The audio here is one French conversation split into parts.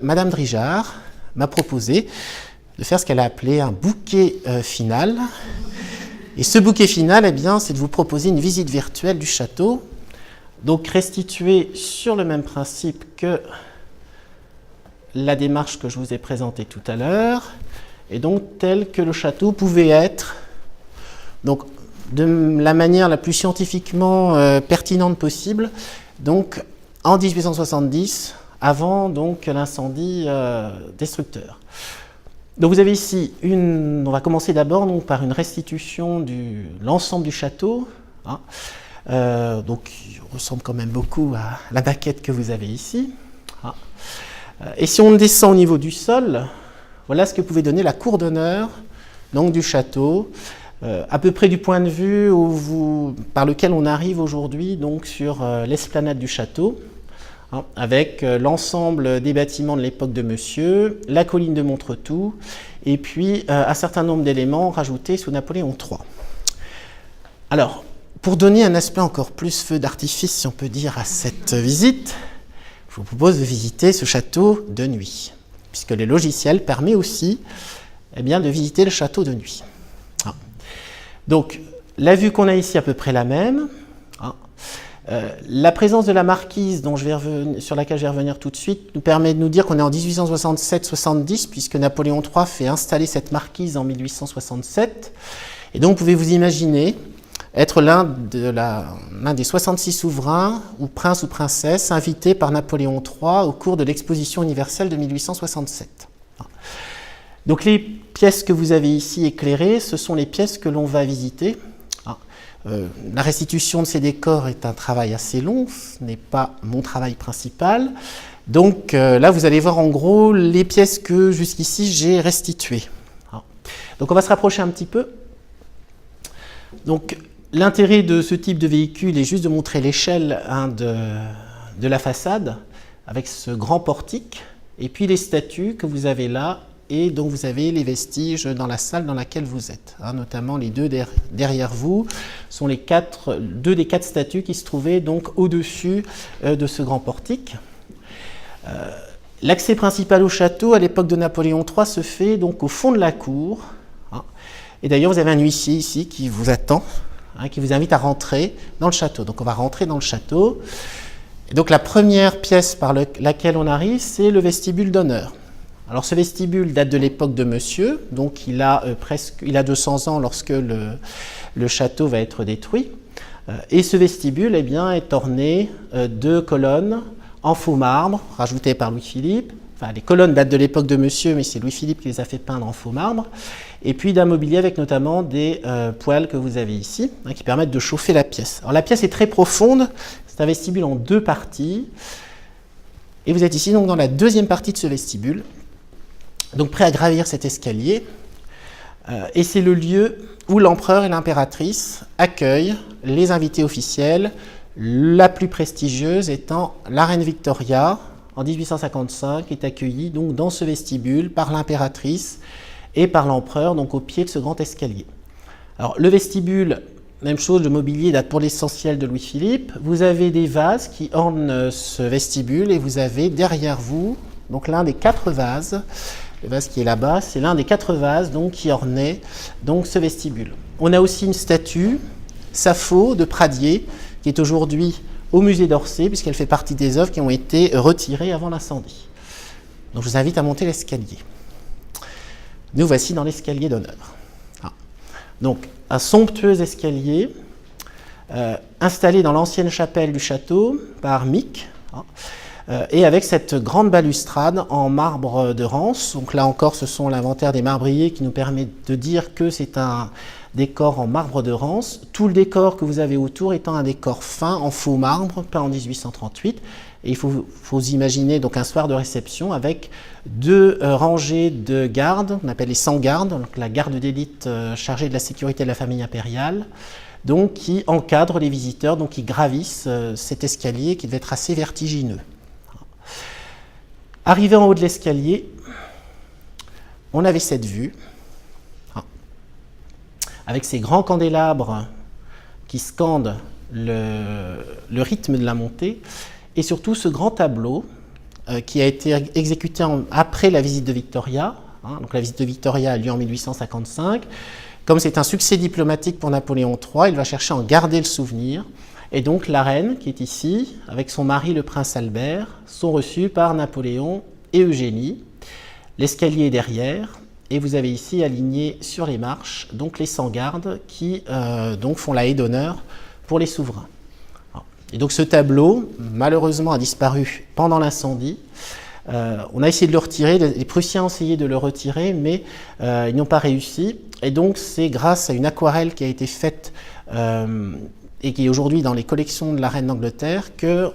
Madame Drijard m'a proposé de faire ce qu'elle a appelé un bouquet final. Et ce bouquet final, eh bien, c'est de vous proposer une visite virtuelle du château, donc restituée sur le même principe que la démarche que je vous ai présentée tout à l'heure, et donc telle que le château pouvait être, donc de la manière la plus scientifiquement pertinente possible, donc en 1870, avant donc l'incendie destructeur. Donc vous avez ici on va commencer d'abord par une restitution de l'ensemble du château, hein. Donc il ressemble quand même beaucoup à la maquette que vous avez ici, hein. Et si on descend au niveau du sol, voilà ce que pouvait donner la cour d'honneur donc du château, à peu près du point de vue par lequel on arrive aujourd'hui donc sur l'esplanade du château, hein, avec l'ensemble des bâtiments de l'époque de Monsieur, la colline de Montretout, et puis un certain nombre d'éléments rajoutés sous Napoléon III. Alors, pour donner un aspect encore plus feu d'artifice, si on peut dire, à cette visite, je vous propose de visiter ce château de nuit, puisque le logiciel permet aussi de visiter le château de nuit. Hein. Donc, la vue qu'on a ici est à peu près la même. Hein. La présence de la marquise, sur laquelle je vais revenir tout de suite, nous permet de nous dire qu'on est en 1867-70, puisque Napoléon III fait installer cette marquise en 1867. Et donc, vous pouvez vous imaginer être l'un des 66 souverains, ou princes ou princesses, invités par Napoléon III au cours de l'exposition universelle de 1867. Donc, les pièces que vous avez ici éclairées, ce sont les pièces que l'on va visiter. La restitution de ces décors est un travail assez long, ce n'est pas mon travail principal. Donc là, vous allez voir en gros les pièces que jusqu'ici j'ai restituées. Donc on va se rapprocher un petit peu. Donc l'intérêt de ce type de véhicule est juste de montrer l'échelle de la façade avec ce grand portique et puis les statues que vous avez là. Et donc vous avez les vestiges dans la salle dans laquelle vous êtes, hein, notamment les deux derrière vous sont deux des quatre statues qui se trouvaient donc au-dessus de ce grand portique. L'accès principal au château à l'époque de Napoléon III se fait donc au fond de la cour, hein, et d'ailleurs vous avez un huissier ici qui vous attend, hein, qui vous invite à rentrer dans le château. Donc on va rentrer dans le château. Et donc la première pièce par laquelle on arrive, c'est le vestibule d'honneur. Alors ce vestibule date de l'époque de Monsieur, donc il a 200 ans lorsque le château va être détruit. Et ce vestibule est orné de colonnes en faux marbre, rajoutées par Louis-Philippe. Enfin, les colonnes datent de l'époque de Monsieur, mais c'est Louis-Philippe qui les a fait peindre en faux marbre. Et puis d'un mobilier avec notamment des poêles que vous avez ici, hein, qui permettent de chauffer la pièce. Alors la pièce est très profonde, c'est un vestibule en deux parties. Et vous êtes ici donc dans la deuxième partie de ce vestibule. Donc prêt à gravir cet escalier, et c'est le lieu où l'empereur et l'impératrice accueillent les invités officiels, la plus prestigieuse étant la reine Victoria, en 1855, est accueillie donc dans ce vestibule par l'impératrice et par l'empereur, donc au pied de ce grand escalier. Alors le vestibule, même chose, le mobilier date pour l'essentiel de Louis-Philippe. Vous avez des vases qui ornent ce vestibule, et vous avez derrière vous donc l'un des 4 vases. Le vase qui est là-bas, c'est l'un des 4 vases donc, qui ornait donc, ce vestibule. On a aussi une statue, Sappho de Pradier, qui est aujourd'hui au musée d'Orsay, puisqu'elle fait partie des œuvres qui ont été retirées avant l'incendie. Donc je vous invite à monter l'escalier. Nous voici dans l'escalier d'honneur. Donc un somptueux escalier installé dans l'ancienne chapelle du château par Mick. Et avec cette grande balustrade en marbre de Rance. Donc là encore, ce sont l'inventaire des marbriers qui nous permet de dire que c'est un décor en marbre de Rance. Tout le décor que vous avez autour étant un décor fin en faux marbre, peint en 1838. Et il faut vous imaginer donc un soir de réception avec 2 rangées de gardes, on appelle les 100 gardes, donc la garde d'élite chargée de la sécurité de la famille impériale, donc qui encadrent les visiteurs, donc qui gravissent cet escalier qui devait être assez vertigineux. Arrivé en haut de l'escalier, on avait cette vue, avec ces grands candélabres qui scandent le rythme de la montée, et surtout ce grand tableau qui a été exécuté après la visite de Victoria. Donc la visite de Victoria a lieu en 1855. Comme c'est un succès diplomatique pour Napoléon III, il va chercher à en garder le souvenir. Et donc la reine, qui est ici, avec son mari le prince Albert, sont reçus par Napoléon et Eugénie. L'escalier est derrière, et vous avez ici aligné sur les marches donc les 100 gardes qui donc font la haie d'honneur pour les souverains. Et donc ce tableau, malheureusement, a disparu pendant l'incendie. On a essayé de le retirer, les Prussiens ont essayé de le retirer, mais ils n'ont pas réussi. Et donc c'est grâce à une aquarelle qui a été faite et qui est aujourd'hui dans les collections de la reine d'Angleterre que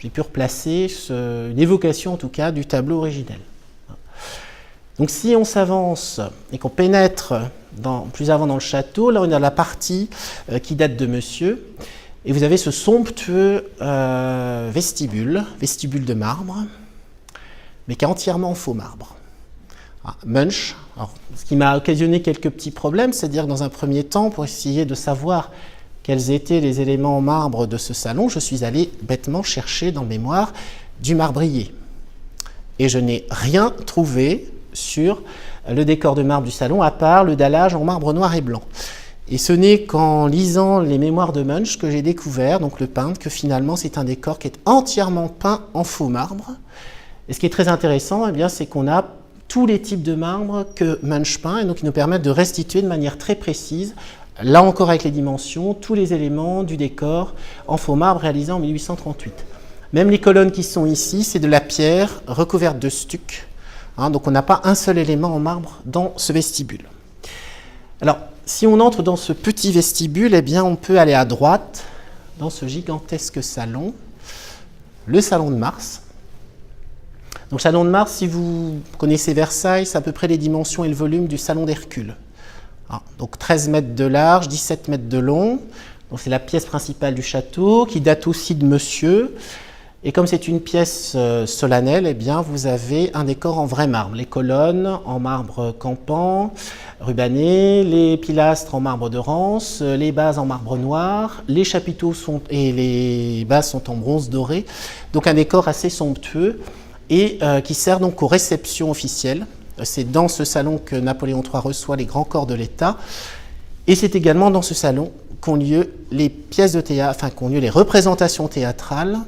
j'ai pu replacer une évocation en tout cas du tableau originel. Donc si on s'avance et qu'on pénètre plus avant dans le château, là on a la partie qui date de Monsieur, et vous avez ce somptueux vestibule de marbre, mais qui est entièrement en faux marbre. Munch, alors, ce qui m'a occasionné quelques petits problèmes, c'est-à-dire que dans un premier temps, pour essayer de savoir quels étaient les éléments en marbre de ce salon, je suis allé bêtement chercher dans le mémoire du marbrier. Et je n'ai rien trouvé sur le décor de marbre du salon, à part le dallage en marbre noir et blanc. Et ce n'est qu'en lisant les mémoires de Munch que j'ai découvert, donc le peintre, que finalement c'est un décor qui est entièrement peint en faux marbre. Et ce qui est très intéressant, eh bien, c'est qu'on a tous les types de marbre que Munch peint, et donc ils nous permettent de restituer de manière très précise, là encore avec les dimensions, tous les éléments du décor en faux marbre réalisé en 1838. Même les colonnes qui sont ici, c'est de la pierre recouverte de stuc. Donc on n'a pas un seul élément en marbre dans ce vestibule. Alors, si on entre dans ce petit vestibule, eh bien, on peut aller à droite, dans ce gigantesque salon, le salon de Mars. Donc, salon de Mars, si vous connaissez Versailles, c'est à peu près les dimensions et le volume du salon d'Hercule. Donc, 13 mètres de large, 17 mètres de long. Donc, c'est la pièce principale du château, qui date aussi de Monsieur. Et comme c'est une pièce solennelle, eh bien, vous avez un décor en vrai marbre. Les colonnes en marbre campant, rubané, les pilastres en marbre de Rance, les bases en marbre noir, les chapiteaux et les bases sont en bronze doré. Donc un décor assez somptueux et qui sert donc aux réceptions officielles. C'est dans ce salon que Napoléon III reçoit les grands corps de l'État. Et c'est également dans ce salon qu'ont lieu les pièces de théâtre, enfin qu'ont lieu les représentations théâtrales,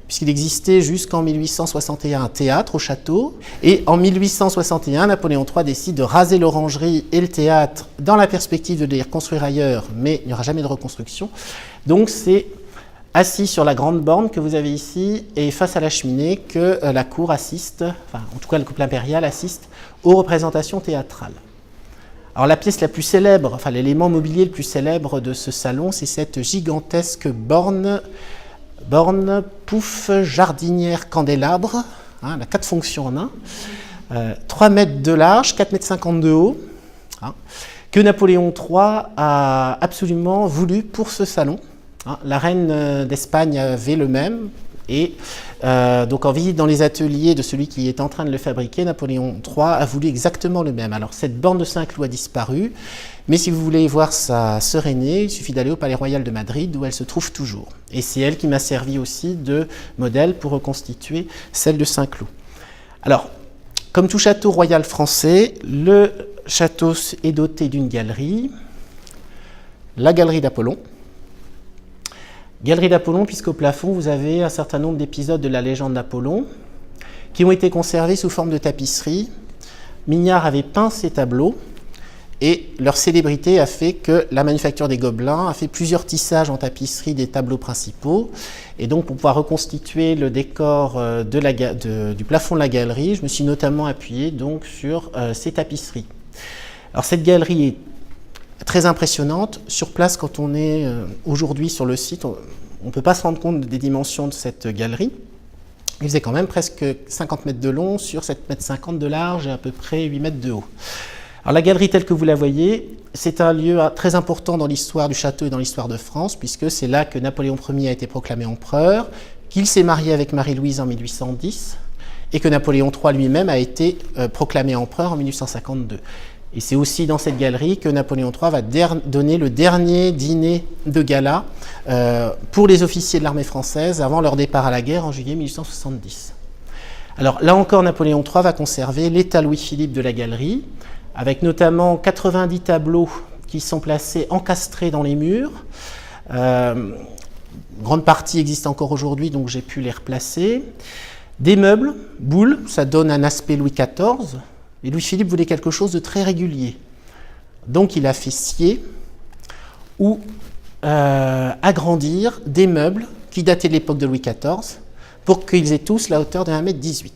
puisqu'il existait jusqu'en 1861 un théâtre au château. Et en 1861, Napoléon III décide de raser l'orangerie et le théâtre dans la perspective de les reconstruire ailleurs, mais il n'y aura jamais de reconstruction. Donc c'est assis sur la grande borne que vous avez ici et face à la cheminée que la cour assiste, enfin en tout cas le couple impérial assiste aux représentations théâtrales. Alors la pièce la plus célèbre, enfin l'élément mobilier le plus célèbre de ce salon, c'est cette gigantesque borne pouf jardinière candélabre, elle a 4 fonctions en un, 3 mètres de large, 4,50 m de haut, que Napoléon III a absolument voulu pour ce salon. La reine d'Espagne avait le même, et donc en visite dans les ateliers de celui qui est en train de le fabriquer, Napoléon III a voulu exactement le même. Alors cette borne de Saint-Cloud a disparu, mais si vous voulez voir sa sœur aînée, il suffit d'aller au Palais Royal de Madrid où elle se trouve toujours. Et c'est elle qui m'a servi aussi de modèle pour reconstituer celle de Saint-Cloud. Alors, comme tout château royal français, le château est doté d'une galerie, la galerie d'Apollon. Galerie d'Apollon, puisqu'au plafond, vous avez un certain nombre d'épisodes de la légende d'Apollon qui ont été conservés sous forme de tapisserie. Mignard avait peint ces tableaux et leur célébrité a fait que la manufacture des Gobelins a fait plusieurs tissages en tapisserie des tableaux principaux. Et donc, pour pouvoir reconstituer le décor du plafond de la galerie, je me suis notamment appuyé donc, sur ces tapisseries. Alors, cette galerie est très impressionnante. Sur place, quand on est aujourd'hui sur le site, on ne peut pas se rendre compte des dimensions de cette galerie. Il faisait quand même presque 50 mètres de long sur 7,50 m de large et à peu près 8 mètres de haut. Alors la galerie telle que vous la voyez, c'est un lieu très important dans l'histoire du château et dans l'histoire de France, puisque c'est là que Napoléon Ier a été proclamé empereur, qu'il s'est marié avec Marie-Louise en 1810 et que Napoléon III lui-même a été proclamé empereur en 1852. Et c'est aussi dans cette galerie que Napoléon III va donner le dernier dîner de gala pour les officiers de l'armée française avant leur départ à la guerre en juillet 1870. Alors là encore, Napoléon III va conserver l'état Louis-Philippe de la galerie, avec notamment 90 tableaux qui sont placés encastrés dans les murs. Une grande partie existe encore aujourd'hui, donc j'ai pu les replacer. Des meubles, boules, ça donne un aspect Louis XIV. Et Louis-Philippe voulait quelque chose de très régulier. Donc il a fait scier ou agrandir des meubles qui dataient de l'époque de Louis XIV pour qu'ils aient tous la hauteur de 1,18 m.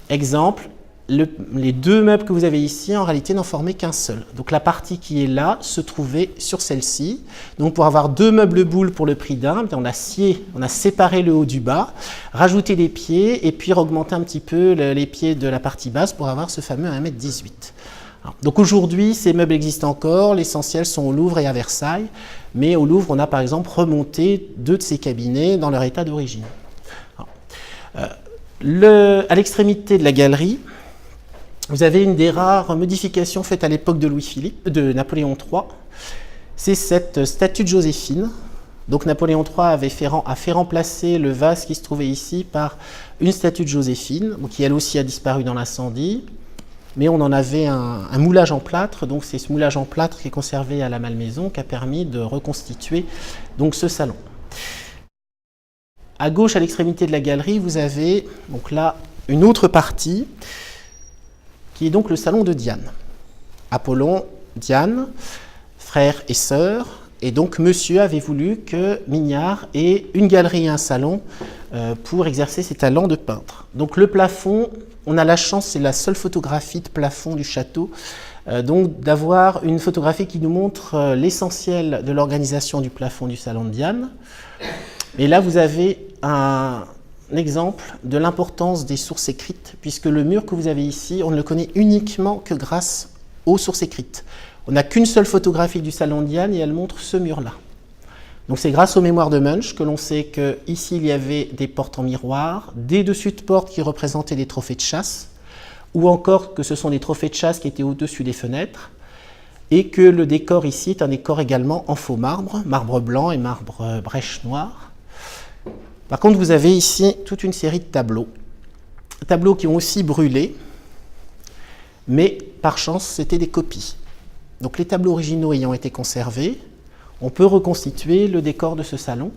Exemple, les deux meubles que vous avez ici, en réalité, n'en formaient qu'un seul. Donc la partie qui est là se trouvait sur celle-ci. Donc pour avoir deux meubles boules pour le prix d'un, on a scié, on a séparé le haut du bas, rajouté des pieds et puis augmenté un petit peu les pieds de la partie basse pour avoir ce fameux 1,18 m. Donc aujourd'hui, ces meubles existent encore, l'essentiel sont au Louvre et à Versailles, mais au Louvre, on a par exemple remonté deux de ces cabinets dans leur état d'origine. À l'extrémité de la galerie, vous avez une des rares modifications faites à l'époque de Napoléon III, c'est cette statue de Joséphine. Donc Napoléon III a fait remplacer le vase qui se trouvait ici par une statue de Joséphine, qui elle aussi a disparu dans l'incendie. Mais on en avait un moulage en plâtre, donc c'est ce moulage en plâtre qui est conservé à la Malmaison qui a permis de reconstituer donc ce salon. À gauche, à l'extrémité de la galerie, vous avez donc là une autre partie qui est donc le salon de Diane. Apollon, Diane, frère et sœur, et donc monsieur avait voulu que Mignard ait une galerie et un salon pour exercer ses talents de peintre. Donc le plafond, on a la chance, c'est la seule photographie de plafond du château, donc d'avoir une photographie qui nous montre l'essentiel de l'organisation du plafond du salon de Diane. Et là, vous avez un exemple de l'importance des sources écrites, puisque le mur que vous avez ici, on ne le connaît uniquement que grâce aux sources écrites. On n'a qu'une seule photographie du salon de Diane et elle montre ce mur-là. Donc c'est grâce aux mémoires de Munch que l'on sait qu'ici il y avait des portes en miroir, des dessus de portes qui représentaient des trophées de chasse, ou encore que ce sont des trophées de chasse qui étaient au-dessus des fenêtres, et que le décor ici est un décor également en faux marbre, marbre blanc et marbre brèche noire. Par contre, vous avez ici toute une série de tableaux qui ont aussi brûlé, mais par chance, c'était des copies. Donc les tableaux originaux ayant été conservés, on peut reconstituer le décor de ce salon,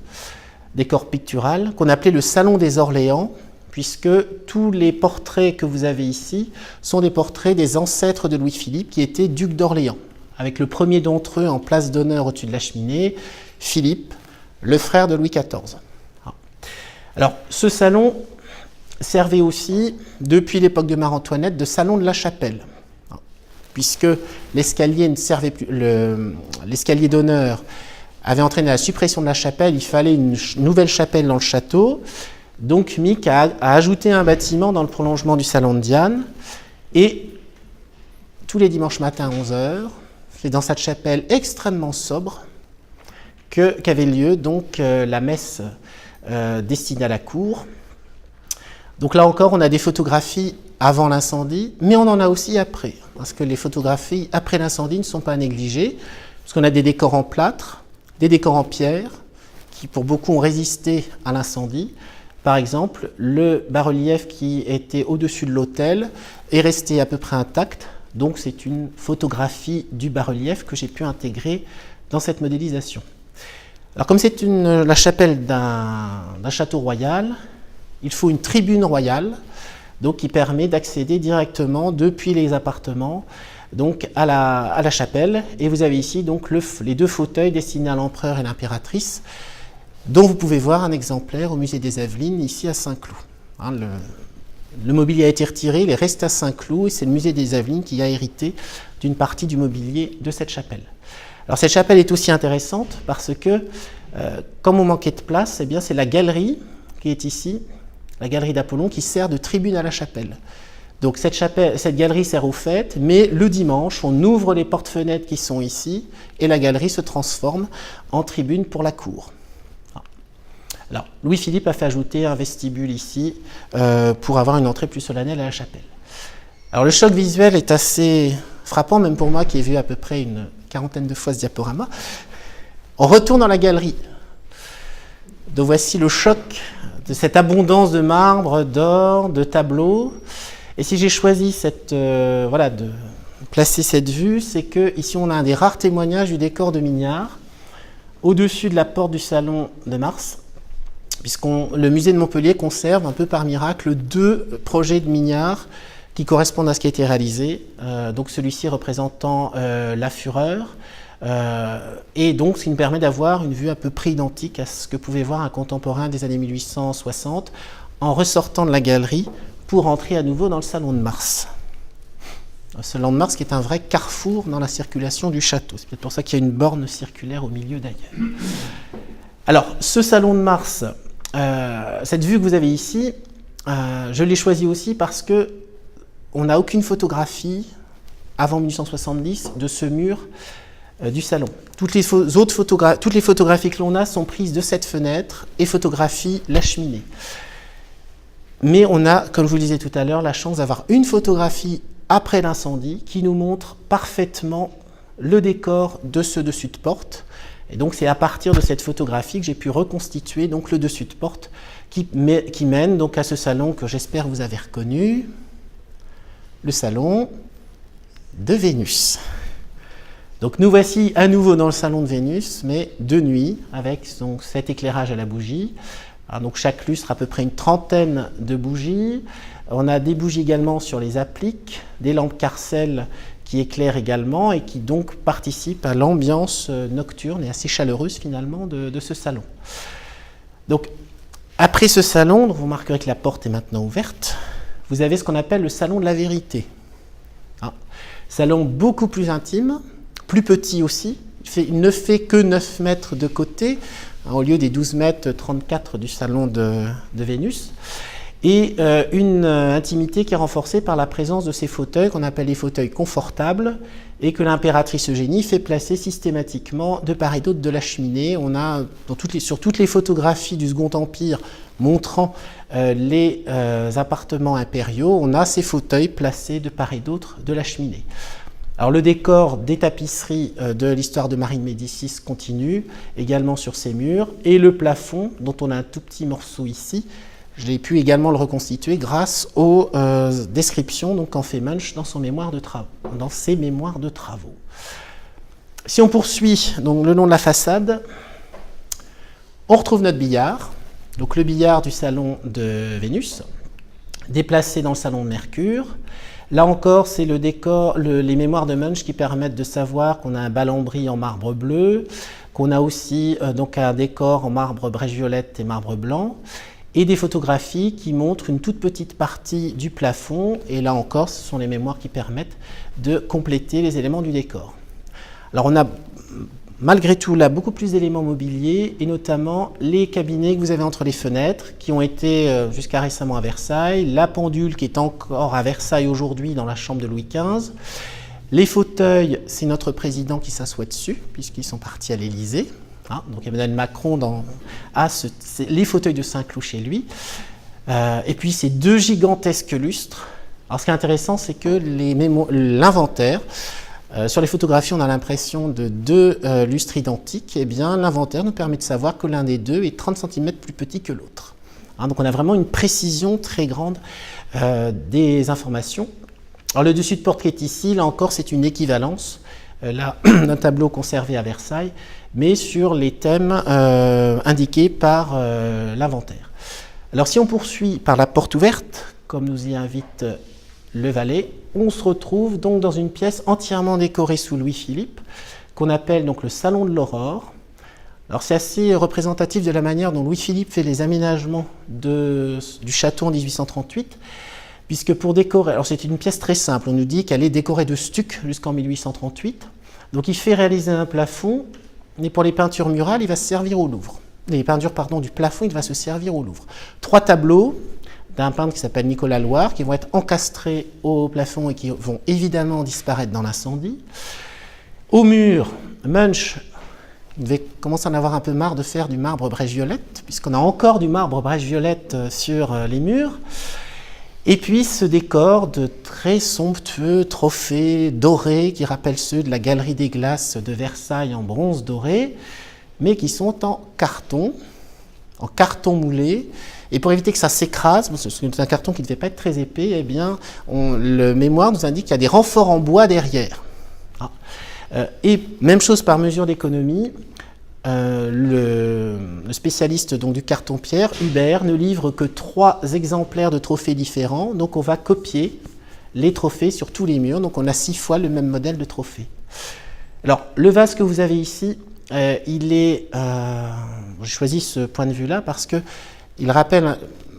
décor pictural, qu'on appelait le Salon des Orléans, puisque tous les portraits que vous avez ici sont des portraits des ancêtres de Louis-Philippe qui étaient ducs d'Orléans, avec le premier d'entre eux en place d'honneur au-dessus de la cheminée, Philippe, le frère de Louis XIV. Alors, ce salon servait aussi, depuis l'époque de Marie-Antoinette, de salon de la chapelle, puisque l'escalier ne servait plus, l'escalier d'honneur avait entraîné la suppression de la chapelle, il fallait une nouvelle chapelle dans le château. Donc Mick a ajouté un bâtiment dans le prolongement du salon de Diane, et tous les dimanches matins à 11 h, c'est dans cette chapelle extrêmement sobre qu'avait lieu donc la messe destinée à la cour. Donc là encore, on a des photographies avant l'incendie, mais on en a aussi après, parce que les photographies après l'incendie ne sont pas négligées, parce qu'on a des décors en plâtre, des décors en pierre, qui pour beaucoup ont résisté à l'incendie. Par exemple, le bas-relief qui était au-dessus de l'autel est resté à peu près intact, donc c'est une photographie du bas-relief que j'ai pu intégrer dans cette modélisation. Alors comme c'est la chapelle d'un château royal, il faut une tribune royale, donc qui permet d'accéder directement depuis les appartements donc à la chapelle. Et vous avez ici donc les deux fauteuils destinés à l'empereur et l'impératrice, dont vous pouvez voir un exemplaire au musée des Yvelines, ici à Saint-Cloud. Hein, le mobilier a été retiré, il est resté à Saint-Cloud, et c'est le musée des Yvelines qui a hérité d'une partie du mobilier de cette chapelle. Alors cette chapelle est aussi intéressante parce que, comme on manquait de place, eh bien c'est la galerie qui est ici, la galerie d'Apollon, qui sert de tribune à la chapelle. Donc cette galerie sert aux fêtes, mais le dimanche, on ouvre les portes-fenêtres qui sont ici, et la galerie se transforme en tribune pour la cour. Alors, Louis-Philippe a fait ajouter un vestibule ici pour avoir une entrée plus solennelle à la chapelle. Alors le choc visuel est assez frappant, même pour moi qui ai vu à peu près une quarantaine de fois ce diaporama. On retourne dans la galerie. Donc voici le choc de cette abondance de marbre, d'or, de tableaux. Et si j'ai choisi voilà, de placer cette vue, c'est que ici on a un des rares témoignages du décor de Mignard, au-dessus de la porte du salon de Mars, puisque le musée de Montpellier conserve un peu par miracle 2 projets de Mignard qui correspondent à ce qui a été réalisé. Donc celui-ci représentant la Fureur, et donc ce qui nous permet d'avoir une vue à peu près identique à ce que pouvait voir un contemporain des années 1860 en ressortant de la galerie pour entrer à nouveau dans le salon de Mars. Le salon de Mars qui est un vrai carrefour dans la circulation du château. C'est peut-être pour ça qu'il y a une borne circulaire au milieu d'ailleurs. Alors, ce salon de Mars, cette vue que vous avez ici, je l'ai choisie aussi parce que on n'a aucune photographie avant 1870 de ce mur du salon. Toutes les photographies que l'on a sont prises de cette fenêtre et photographient la cheminée. Mais on a, comme je vous le disais tout à l'heure, la chance d'avoir une photographie après l'incendie qui nous montre parfaitement le décor de ce dessus de porte. Et donc c'est à partir de cette photographie que j'ai pu reconstituer donc le dessus de porte qui mène donc à ce salon que j'espère vous avez reconnu, le salon de Vénus. Donc nous voici à nouveau dans le salon de Vénus, mais de nuit, avec donc cet éclairage à la bougie. Alors, donc chaque lustre, à peu près une trentaine de bougies. On a des bougies également sur les appliques, des lampes Carcel qui éclairent également et qui donc participent à l'ambiance nocturne et assez chaleureuse finalement de ce salon. Donc après ce salon, vous remarquerez que la porte est maintenant ouverte, vous avez ce qu'on appelle le salon de la vérité. Salon beaucoup plus intime, plus petit aussi, il ne fait que 9 mètres de côté, au lieu des 12 mètres 34 du salon de Vénus, et une intimité qui est renforcée par la présence de ces fauteuils qu'on appelle les fauteuils confortables et que l'impératrice Eugénie fait placer systématiquement de part et d'autre de la cheminée. On a sur toutes les photographies du Second Empire montrant les appartements impériaux, on a ces fauteuils placés de part et d'autre de la cheminée. Alors le décor des tapisseries de l'histoire de Marie de Médicis continue également sur ces murs, et le plafond, dont on a un tout petit morceau ici, je l'ai pu également le reconstituer grâce aux descriptions qu'en fait Munch dans ses mémoires de travaux. Si on poursuit donc, le long de la façade, on retrouve notre billard, donc le billard du salon de Vénus, déplacé dans le salon de Mercure. Là encore, c'est le décor, les mémoires de Munch qui permettent de savoir qu'on a un balambris en marbre bleu, qu'on a aussi donc un décor en marbre brèche violette et marbre blanc, et des photographies qui montrent une toute petite partie du plafond, et là encore, ce sont les mémoires qui permettent de compléter les éléments du décor. Alors on a malgré tout là beaucoup plus d'éléments mobiliers, et notamment les cabinets que vous avez entre les fenêtres, qui ont été jusqu'à récemment à Versailles, la pendule qui est encore à Versailles aujourd'hui dans la chambre de Louis XV, les fauteuils, c'est notre président qui s'assoit dessus, puisqu'ils sont partis à l'Élysée. Donc Emmanuel Macron a les fauteuils de Saint-Cloud chez lui, et puis ces 2 gigantesques lustres. Alors ce qui est intéressant, c'est que l'inventaire, sur les photographies, on a l'impression de 2 lustres identiques. Eh bien, l'inventaire nous permet de savoir que l'un des 2 est 30 cm plus petit que l'autre. Donc on a vraiment une précision très grande des informations. Alors le dessus de porte qui est ici, là encore, c'est une équivalence. Là, un tableau conservé à Versailles, mais sur les thèmes indiqués par l'inventaire. Alors si on poursuit par la porte ouverte, comme nous y invite le valet, on se retrouve donc dans une pièce entièrement décorée sous Louis-Philippe, qu'on appelle donc le salon de l'Aurore. Alors c'est assez représentatif de la manière dont Louis-Philippe fait les aménagements du château en 1838, puisque pour décorer, alors c'est une pièce très simple, on nous dit qu'elle est décorée de stuc jusqu'en 1838, donc il fait réaliser un plafond, mais pour les peintures murales, il va se servir au Louvre. Les peintures, du plafond, il va se servir au Louvre. 3 tableaux d'un peintre qui s'appelle Nicolas Loire, qui vont être encastrés au plafond et qui vont évidemment disparaître dans l'incendie. Au mur, Munch devait commencer à en avoir un peu marre de faire du marbre brèche violette, puisqu'on a encore du marbre brèche violette sur les murs. Et puis ce décor de très somptueux trophées dorés qui rappellent ceux de la Galerie des Glaces de Versailles en bronze doré, mais qui sont en carton moulé, Et pour éviter que ça s'écrase, c'est un carton qui ne devait pas être très épais, eh bien, le mémoire nous indique qu'il y a des renforts en bois derrière. Et même chose par mesure d'économie, le spécialiste donc, du carton-pierre, Hubert, ne livre que 3 exemplaires de trophées différents, donc on va copier les trophées sur tous les murs, donc on a 6 fois le même modèle de trophée. Alors, le vase que vous avez ici, j'ai choisi ce point de vue-là parce qu'il rappelle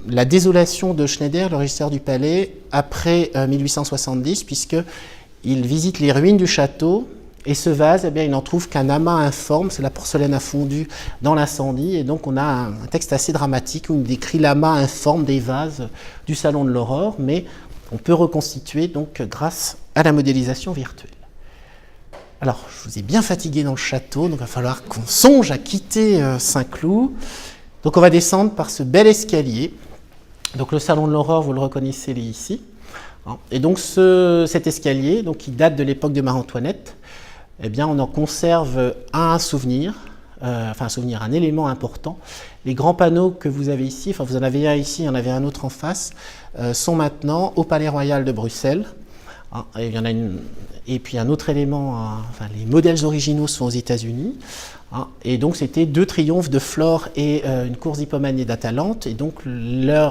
la désolation de Schneider, le régisseur du palais, après 1870, puisqu'il visite les ruines du château, et ce vase, eh bien, il n'en trouve qu'un amas informe, c'est la porcelaine a fondu dans l'incendie, et donc on a un texte assez dramatique où il décrit l'amas informe des vases du Salon de l'Aurore, mais on peut reconstituer donc grâce à la modélisation virtuelle. Alors, je vous ai bien fatigué dans le château, donc il va falloir qu'on songe à quitter Saint-Cloud. Donc on va descendre par ce bel escalier. Donc le Salon de l'Aurore, vous le reconnaissez, il est ici. Et donc cet escalier, donc, qui date de l'époque de Marie-Antoinette, eh bien on en conserve un souvenir, un élément important. Les grands panneaux que vous avez ici, enfin vous en avez un ici, il y en avait un autre en face, sont maintenant au Palais Royal de Bruxelles. Et il y en a et puis un autre élément, les modèles originaux sont aux États-Unis. Et donc c'était 2 triomphes de Flore et une course d'Hippomanie d'Atalante. Et donc le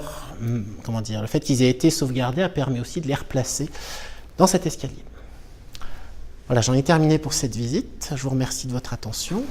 fait qu'ils aient été sauvegardés a permis aussi de les replacer dans cet escalier. Voilà, j'en ai terminé pour cette visite. Je vous remercie de votre attention.